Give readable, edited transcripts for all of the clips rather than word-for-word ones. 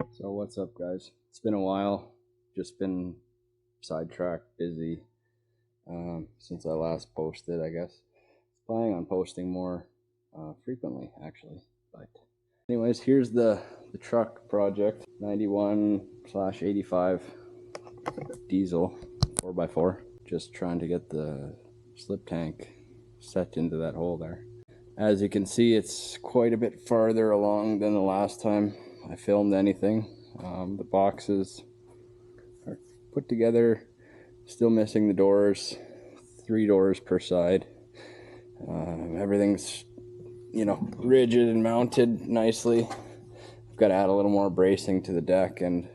So what's up, guys? It's been a while. Just been sidetracked, busy since I last posted, I guess. Planning on posting more frequently, actually. But anyways, here's the truck project. 91/85 diesel 4x4. Just trying to get the slip tank set into that hole there. As you can see, it's quite a bit farther along than the last time I filmed anything. The boxes are put together, still missing the doors, 3 doors per side. Everything's, rigid and mounted nicely. I've got to add a little more bracing to the deck and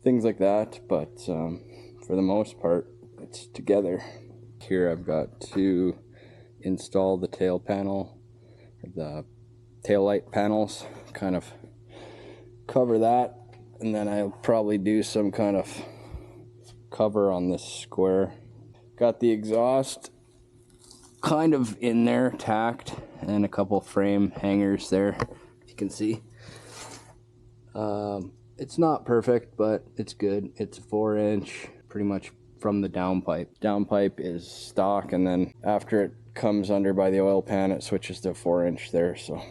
things like that, but for the most part, it's together. Here I've got to install the tail panel, the tail light panels, kind of cover that, and then I'll probably do some kind of cover on this square. Got the exhaust kind of in there, tacked, and a couple frame hangers there, you can see. It's not perfect, but it's good. It's a 4-inch, pretty much from the downpipe. Downpipe is stock, and then after it comes under by the oil pan, it switches to 4-inch there. So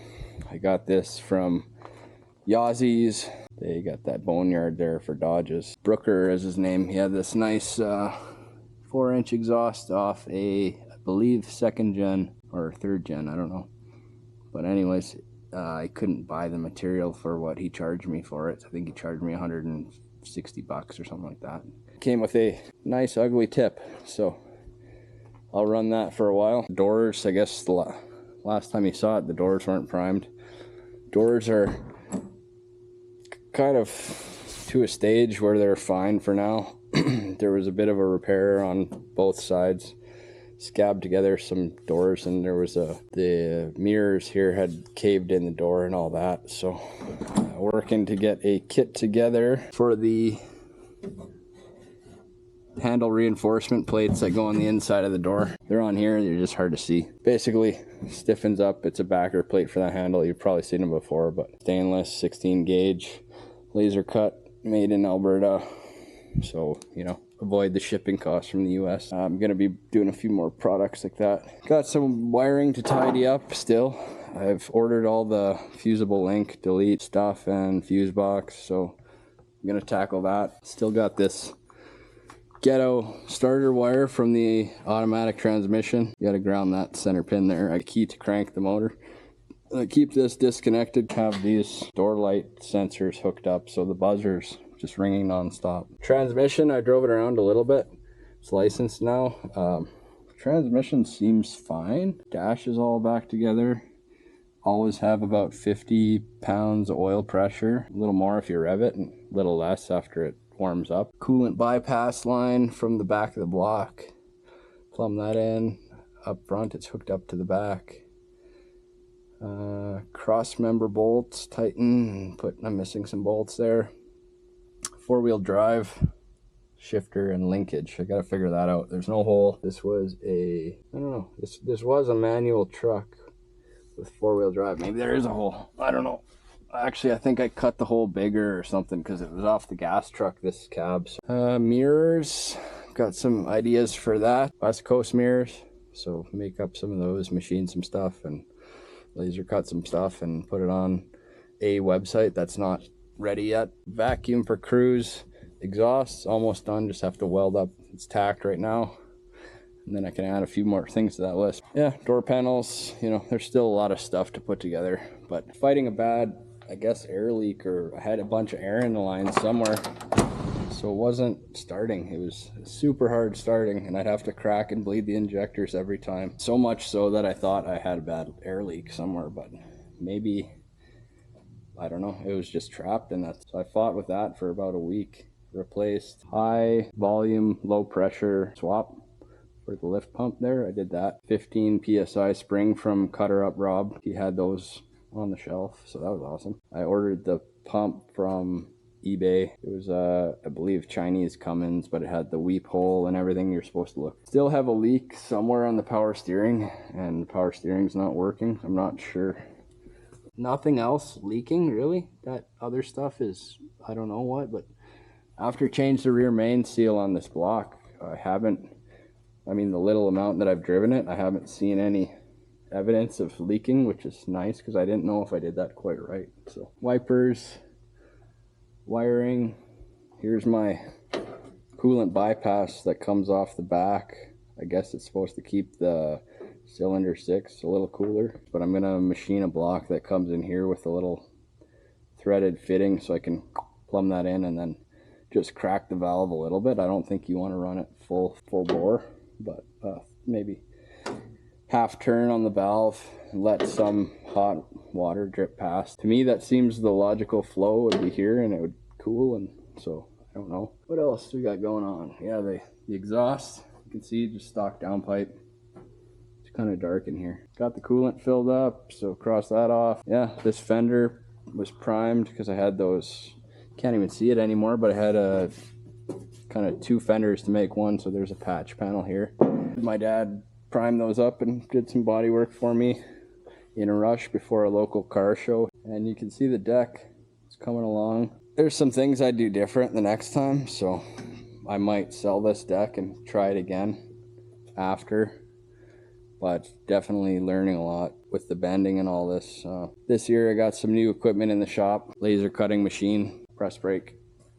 I got this from Yazzi's. They got that boneyard there for Dodges. Brooker is his name. He had this nice 4-inch exhaust off I believe 2nd gen or 3rd gen, I don't know. But anyways, I couldn't buy the material for what he charged me for it. I think he charged me $160 or something like that. Came with a nice ugly tip, so I'll run that for a while. Doors, I guess the last time you saw it, the doors weren't primed. Doors are kind of to a stage where they're fine for now. There was a bit of a repair on both sides. Scabbed together some doors, and there was the mirrors here had caved in the door and all that. So working to get a kit together for the handle reinforcement plates that go on the inside of the door. They're on here, they're just hard to see. Basically stiffens up. It's a backer plate for that handle. You've probably seen them before, but stainless, 16 gauge, laser cut, made in Alberta. So, avoid the shipping costs from the US. I'm going to be doing a few more products like that. Got some wiring to tidy up still. I've ordered all the fusible link, delete stuff, and fuse box, so I'm going to tackle that. Still got this ghetto starter wire from the automatic transmission. You got to ground that center pin there. A key to crank the motor. Keep this disconnected. Have these door light sensors hooked up, so the buzzer's just ringing non-stop. Transmission, I drove it around a little bit. It's licensed now. Transmission seems fine. Dash is all back together. Always have about 50 pounds of oil pressure. A little more if you rev it, and a little less after it warms up. Coolant bypass line from the back of the block. Plumb that in. Up front, it's hooked up to the back. Cross member bolts, tighten. I'm missing some bolts there. 4-wheel drive, shifter, and linkage. I gotta figure that out. There's no hole. This was I don't know. This was a manual truck with 4-wheel drive. Maybe there is a hole. I don't know. Actually, I think I cut the hole bigger or something because it was off the gas truck, this cab. Mirrors, got some ideas for that. West Coast mirrors. So make up some of those, machine some stuff, and laser cut some stuff and put it on a website that's not ready yet. Vacuum for cruise. Exhaust almost done, just have to weld up. It's tacked right now, and then I can add a few more things to that list. Yeah, door panels, there's still a lot of stuff to put together, but fighting a bad, I guess, air leak, or I had a bunch of air in the line somewhere, so it wasn't starting. It was super hard starting, and I'd have to crack and bleed the injectors every time. So much so that I thought I had a bad air leak somewhere, but maybe, I don't know, it was just trapped in that. So I fought with that for about a week. Replaced high volume, low pressure swap for the lift pump there. I did that. 15 PSI spring from Cutter Up Rob. He had those on the shelf, so that was awesome. I ordered the pump from eBay. It was I believe Chinese Cummins, but it had the weep hole and everything you're supposed to look. Still have a leak somewhere on the power steering, and the power steering's not working. I'm not sure nothing else leaking really. That other stuff is, I don't know what, but after change the rear main seal on this block, I mean, the little amount that I've driven it, I haven't seen any evidence of leaking, which is nice because I didn't know if I did that quite right. So wipers, wiring, here's my coolant bypass that comes off the back. I guess it's supposed to keep the cylinder 6 a little cooler, but I'm gonna machine a block that comes in here with a little threaded fitting so I can plumb that in and then just crack the valve a little bit. I don't think you want to run it full bore, but maybe half turn on the valve and let some hot water drip past. To me, that seems the logical flow would be here and it would cool, and so I don't know. What else we got going on? Yeah, the exhaust, you can see just stock downpipe. It's kind of dark in here. Got the coolant filled up, so cross that off. Yeah, this fender was primed because I had those, can't even see it anymore, but I had a kind of 2 fenders to make one, so there's a patch panel here. My dad primed those up and did some body work for me in a rush before a local car show, and you can see the deck is coming along. There's some things I'd do different the next time, so I might sell this deck and try it again after, but definitely learning a lot with the bending and all this. This year I got some new equipment in the shop, laser cutting machine, press brake.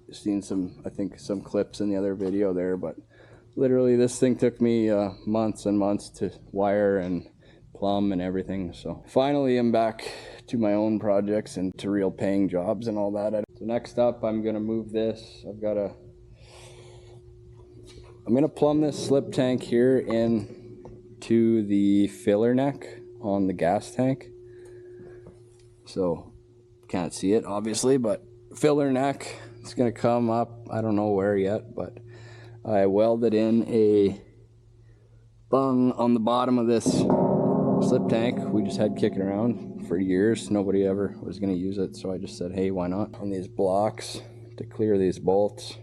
You've seen some, I think, some clips in the other video there, but literally this thing took me months and months to wire and plumb and everything. So finally I'm back to my own projects and to real paying jobs and all that. So next up, I'm gonna move this. I'm gonna plumb this slip tank here in to the filler neck on the gas tank. So can't see it obviously, but filler neck, it's gonna come up, I don't know where yet, but I welded in a bung on the bottom of this slip tank. We just had kicking around for years. Nobody ever was gonna use it, so I just said, hey, why not? On these blocks to clear these bolts,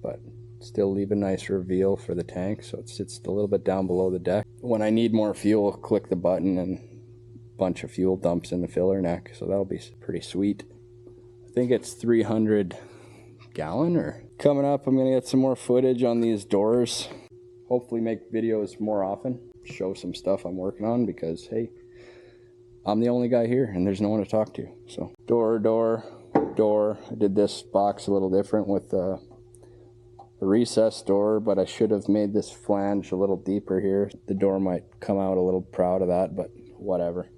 but still leave a nice reveal for the tank, so it sits a little bit down below the deck. When I need more fuel, click the button and a bunch of fuel dumps in the filler neck, so that'll be pretty sweet. I think it's 300 gallon. Or coming up, I'm gonna get some more footage on these doors. Hopefully make videos more often, show some stuff I'm working on, because hey, I'm the only guy here and there's no one to talk to. So door. I did this box a little different with the recessed door, but I should have made this flange a little deeper here. The door might come out a little proud of that, but whatever.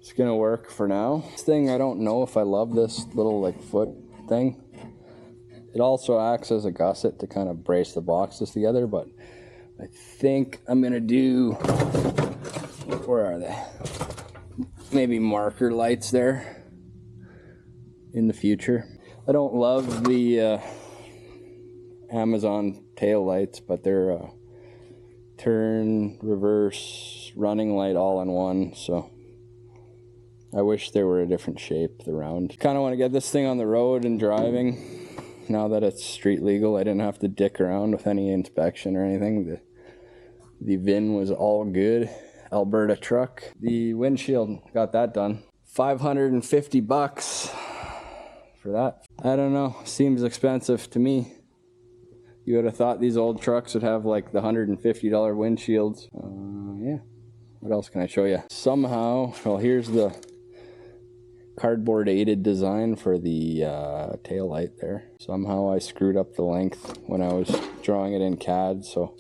It's gonna work for now. This thing, I don't know if I love this little like foot thing. It also acts as a gusset to kind of brace the boxes together, but I think I'm gonna do, where are they? Maybe marker lights there in the future. I don't love the Amazon tail lights, but they're turn, reverse, running light all in one, so I wish they were a different shape, the round. Kind of want to get this thing on the road and driving. Now that it's street legal, I didn't have to dick around with any inspection or anything. The VIN was all good. Alberta truck. The windshield, got that done. $550 for that. I don't know, seems expensive to me. You would have thought these old trucks would have like the $150 windshields. Yeah, what else can I show you? Somehow, well, here's the cardboard aided design for the tail light there. Somehow I screwed up the length when I was drawing it in CAD, so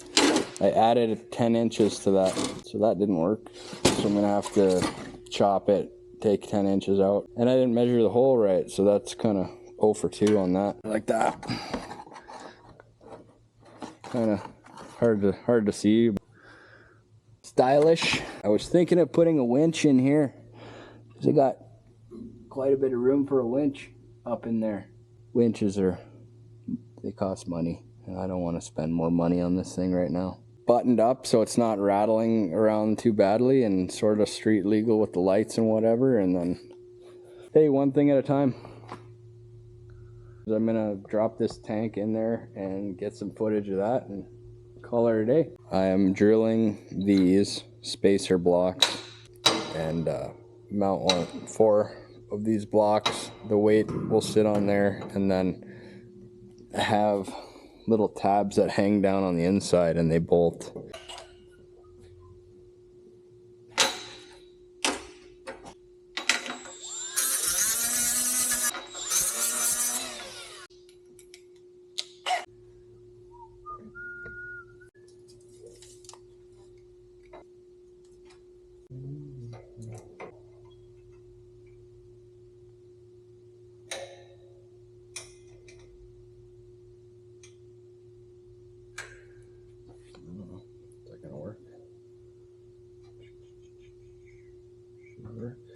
I added 10 inches to that, so that didn't work. So I'm gonna have to chop it, take 10 inches out. And I didn't measure the hole right, so that's kind of 0 for 2 on that. Like that. Kind of hard to see. Stylish. I was thinking of putting a winch in here, because I got quite a bit of room for a winch up in there. Winches they cost money, and I don't want to spend more money on this thing right now. Buttoned up so it's not rattling around too badly, and sort of street legal with the lights and whatever, and then hey, one thing at a time. I'm gonna drop this tank in there and get some footage of that and call it a day. I am drilling these spacer blocks and mount 4 of these blocks. The weight will sit on there, and then have little tabs that hang down on the inside, and they bolt. Is that gonna work? Should work.